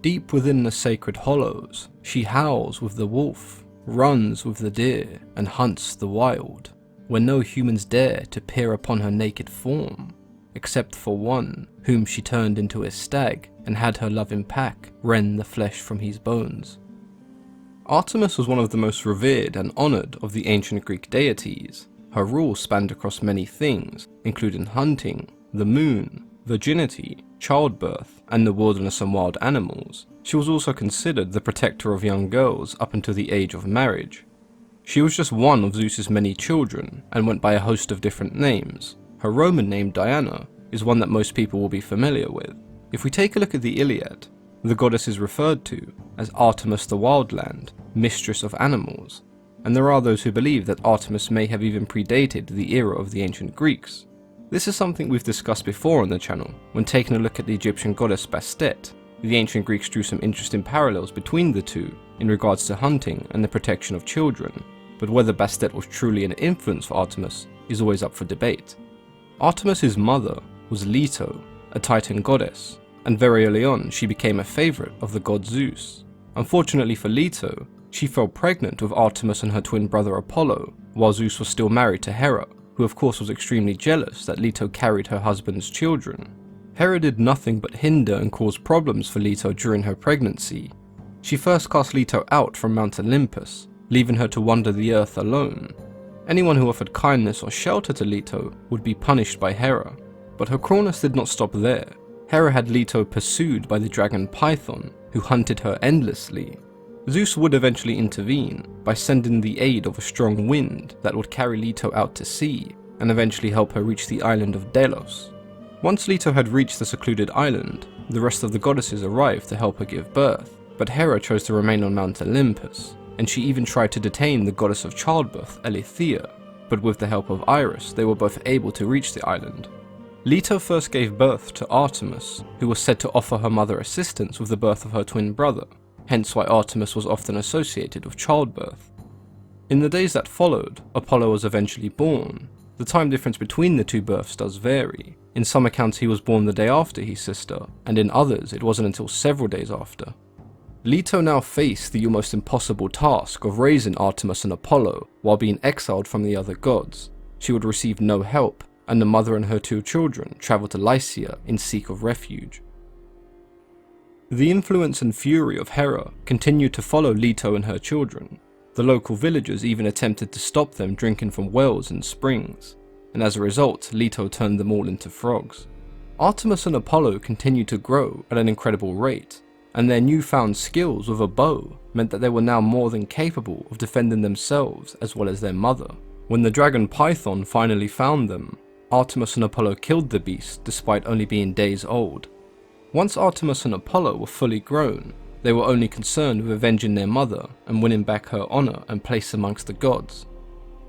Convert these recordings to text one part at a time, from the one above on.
Deep within the sacred hollows, she howls with the wolf, runs with the deer, and hunts the wild, where no humans dare to peer upon her naked form, except for one whom she turned into a stag and had her loving pack rend the flesh from his bones. Artemis was one of the most revered and honoured of the ancient Greek deities. Her rule spanned across many things, including hunting, the moon, virginity, childbirth, and the wilderness and wild animals. She was also considered the protector of young girls up until the age of marriage. She was just one of Zeus's many children, and went by a host of different names. Her Roman name, Diana, is one that most people will be familiar with. If we take a look at the Iliad, the goddess is referred to as Artemis the Wildland, mistress of animals, and there are those who believe that Artemis may have even predated the era of the ancient Greeks. This is something we've discussed before on the channel. When taking a look at the Egyptian goddess Bastet, the ancient Greeks drew some interesting parallels between the two in regards to hunting and the protection of children, but whether Bastet was truly an influence for Artemis is always up for debate. Artemis's mother was Leto, a Titan goddess, and very early on she became a favourite of the god Zeus. Unfortunately for Leto, she fell pregnant with Artemis and her twin brother Apollo, while Zeus was still married to Hera, who of course was extremely jealous that Leto carried her husband's children. Hera did nothing but hinder and cause problems for Leto during her pregnancy. She first cast Leto out from Mount Olympus, leaving her to wander the earth alone. Anyone who offered kindness or shelter to Leto would be punished by Hera, but her cruelness did not stop there. Hera had Leto pursued by the dragon Python, who hunted her endlessly. Zeus would eventually intervene by sending the aid of a strong wind that would carry Leto out to sea, and eventually help her reach the island of Delos. Once Leto had reached the secluded island, the rest of the goddesses arrived to help her give birth, but Hera chose to remain on Mount Olympus, and she even tried to detain the goddess of childbirth, Eileithyia, but with the help of Iris they were both able to reach the island. Leto first gave birth to Artemis, who was said to offer her mother assistance with the birth of her twin brother, hence why Artemis was often associated with childbirth. In the days that followed, Apollo was eventually born. The time difference between the two births does vary. In some accounts he was born the day after his sister, and in others it wasn't until several days after. Leto now faced the almost impossible task of raising Artemis and Apollo while being exiled from the other gods. She would receive no help, and the mother and her two children travelled to Lycia in seek of refuge. The influence and fury of Hera continued to follow Leto and her children. The local villagers even attempted to stop them drinking from wells and springs, and as a result, Leto turned them all into frogs. Artemis and Apollo continued to grow at an incredible rate, and their newfound skills with a bow meant that they were now more than capable of defending themselves as well as their mother. When the dragon Python finally found them, Artemis and Apollo killed the beast despite only being days old. Once Artemis and Apollo were fully grown, they were only concerned with avenging their mother and winning back her honour and place amongst the gods.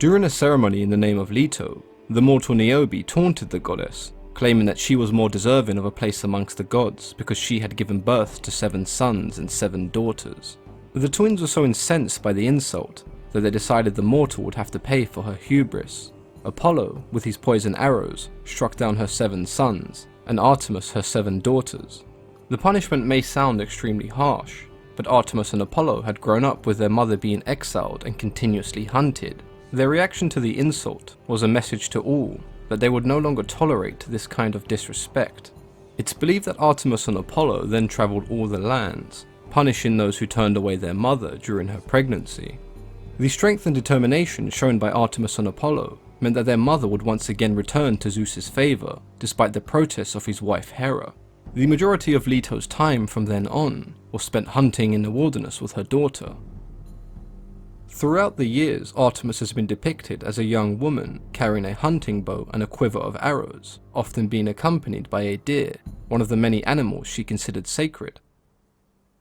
During a ceremony in the name of Leto, the mortal Niobe taunted the goddess, claiming that she was more deserving of a place amongst the gods because she had given birth to 7 sons and 7 daughters. The twins were so incensed by the insult that they decided the mortal would have to pay for her hubris. Apollo, with his poison arrows, struck down her 7 sons, and Artemis her 7 daughters. The punishment may sound extremely harsh, but Artemis and Apollo had grown up with their mother being exiled and continuously hunted. Their reaction to the insult was a message to all that they would no longer tolerate this kind of disrespect. It's believed that Artemis and Apollo then travelled all the lands, punishing those who turned away their mother during her pregnancy. The strength and determination shown by Artemis and Apollo meant that their mother would once again return to Zeus's favour, despite the protests of his wife Hera. The majority of Leto's time from then on was spent hunting in the wilderness with her daughter. Throughout the years, Artemis has been depicted as a young woman carrying a hunting bow and a quiver of arrows, often being accompanied by a deer, one of the many animals she considered sacred.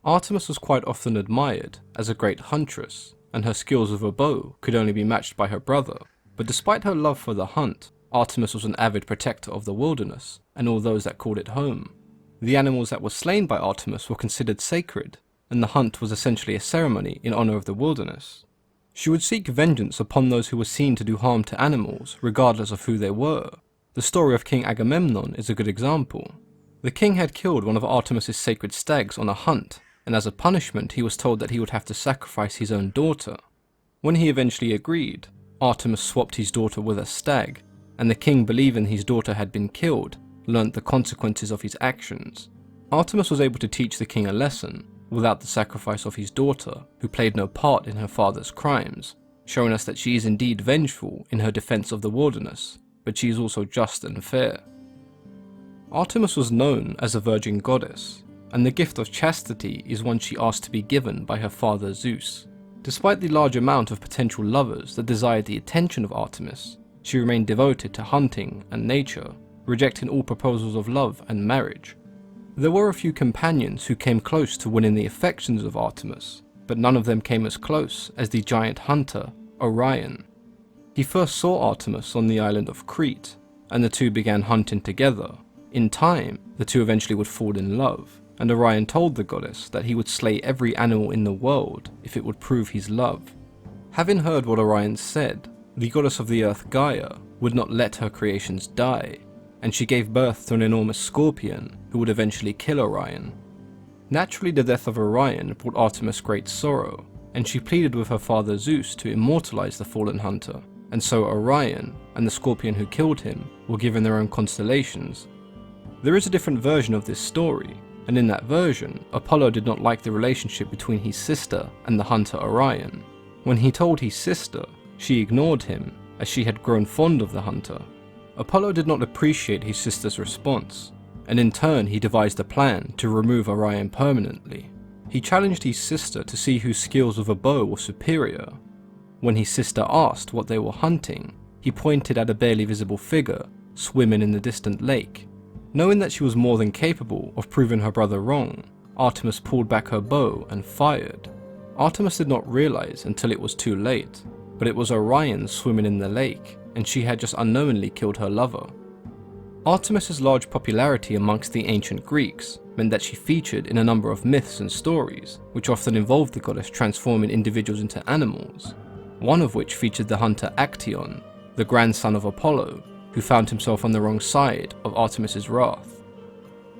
Artemis was quite often admired as a great huntress, and her skills with a bow could only be matched by her brother. But despite her love for the hunt, Artemis was an avid protector of the wilderness and all those that called it home. The animals that were slain by Artemis were considered sacred, and the hunt was essentially a ceremony in honour of the wilderness. She would seek vengeance upon those who were seen to do harm to animals, regardless of who they were. The story of King Agamemnon is a good example. The king had killed one of Artemis's sacred stags on a hunt, and as a punishment he was told that he would have to sacrifice his own daughter. When he eventually agreed, Artemis swapped his daughter with a stag, and the king, believing his daughter had been killed, learnt the consequences of his actions. Artemis was able to teach the king a lesson, without the sacrifice of his daughter, who played no part in her father's crimes, showing us that she is indeed vengeful in her defense of the wilderness, but she is also just and fair. Artemis was known as a virgin goddess, and the gift of chastity is one she asked to be given by her father Zeus. Despite the large amount of potential lovers that desired the attention of Artemis, she remained devoted to hunting and nature, rejecting all proposals of love and marriage. There were a few companions who came close to winning the affections of Artemis, but none of them came as close as the giant hunter, Orion. He first saw Artemis on the island of Crete, and the two began hunting together. In time, the two eventually would fall in love, and Orion told the goddess that he would slay every animal in the world if it would prove his love. Having heard what Orion said, the goddess of the earth Gaia would not let her creations die, and she gave birth to an enormous scorpion who would eventually kill Orion. Naturally, the death of Orion brought Artemis great sorrow, and she pleaded with her father Zeus to immortalize the fallen hunter, and so Orion and the scorpion who killed him were given their own constellations. There is a different version of this story, and in that version, Apollo did not like the relationship between his sister and the hunter Orion. When he told his sister, she ignored him, as she had grown fond of the hunter. Apollo did not appreciate his sister's response, and in turn he devised a plan to remove Orion permanently. He challenged his sister to see whose skills with a bow were superior. When his sister asked what they were hunting, he pointed at a barely visible figure swimming in the distant lake. Knowing that she was more than capable of proving her brother wrong, Artemis pulled back her bow and fired. Artemis did not realize until it was too late, but it was Orion swimming in the lake, and she had just unknowingly killed her lover. Artemis's large popularity amongst the ancient Greeks meant that she featured in a number of myths and stories, which often involved the goddess transforming individuals into animals, one of which featured the hunter Actaeon, the grandson of Apollo, who found himself on the wrong side of Artemis's wrath.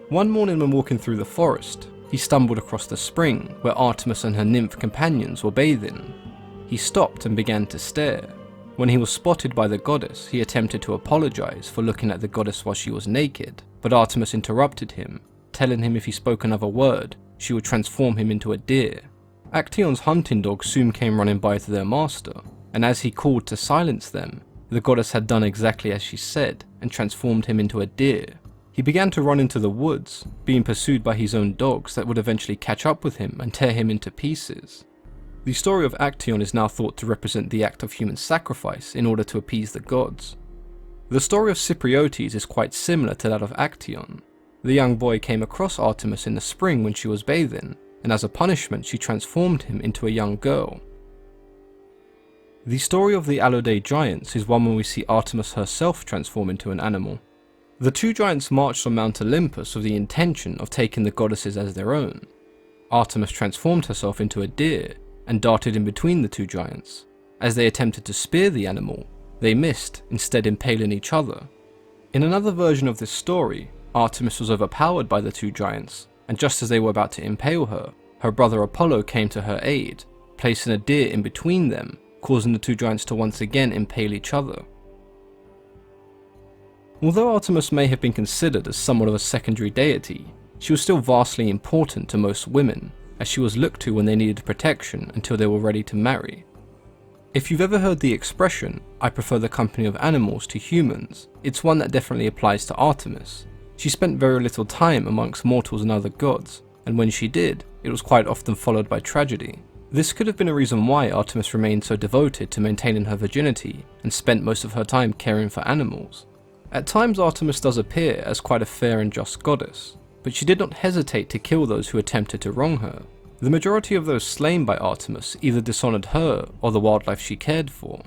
One morning when walking through the forest, he stumbled across the spring where Artemis and her nymph companions were bathing. He stopped and began to stare. When he was spotted by the goddess, he attempted to apologize for looking at the goddess while she was naked, but Artemis interrupted him, telling him if he spoke another word, she would transform him into a deer. Actaeon's hunting dogs soon came running by to their master, and as he called to silence them, the goddess had done exactly as she said and transformed him into a deer. He began to run into the woods, being pursued by his own dogs that would eventually catch up with him and tear him into pieces. The story of Actaeon is now thought to represent the act of human sacrifice in order to appease the gods. The story of Cypriotes is quite similar to that of Actaeon. The young boy came across Artemis in the spring when she was bathing, and as a punishment she transformed him into a young girl. The story of the Allodae giants is one where we see Artemis herself transform into an animal. The two giants marched on Mount Olympus with the intention of taking the goddesses as their own. Artemis transformed herself into a deer and darted in between the two giants. As they attempted to spear the animal, they missed, instead impaling each other. In another version of this story, Artemis was overpowered by the two giants, and just as they were about to impale her, her brother Apollo came to her aid, placing a deer in between them, causing the two giants to once again impale each other. Although Artemis may have been considered as somewhat of a secondary deity, she was still vastly important to most women, as she was looked to when they needed protection until they were ready to marry. If you've ever heard the expression, "I prefer the company of animals to humans," it's one that definitely applies to Artemis. She spent very little time amongst mortals and other gods, and when she did, it was quite often followed by tragedy. This could have been a reason why Artemis remained so devoted to maintaining her virginity and spent most of her time caring for animals. At times Artemis does appear as quite a fair and just goddess, but she did not hesitate to kill those who attempted to wrong her. The majority of those slain by Artemis either dishonored her or the wildlife she cared for.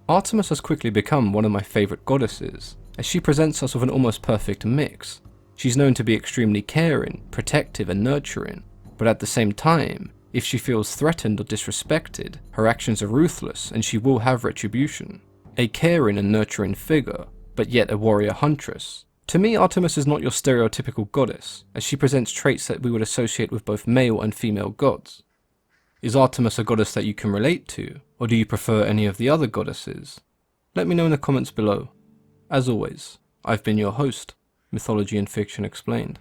Artemis has quickly become one of my favorite goddesses, as she presents us with an almost perfect mix. She's known to be extremely caring, protective and nurturing, but at the same time, if she feels threatened or disrespected, her actions are ruthless and she will have retribution. A caring and nurturing figure, but yet a warrior huntress, To me, Artemis is not your stereotypical goddess, as she presents traits that we would associate with both male and female gods. Is Artemis a goddess that you can relate to, or do you prefer any of the other goddesses? Let me know in the comments below. As always, I've been your host, Mythology and Fiction Explained.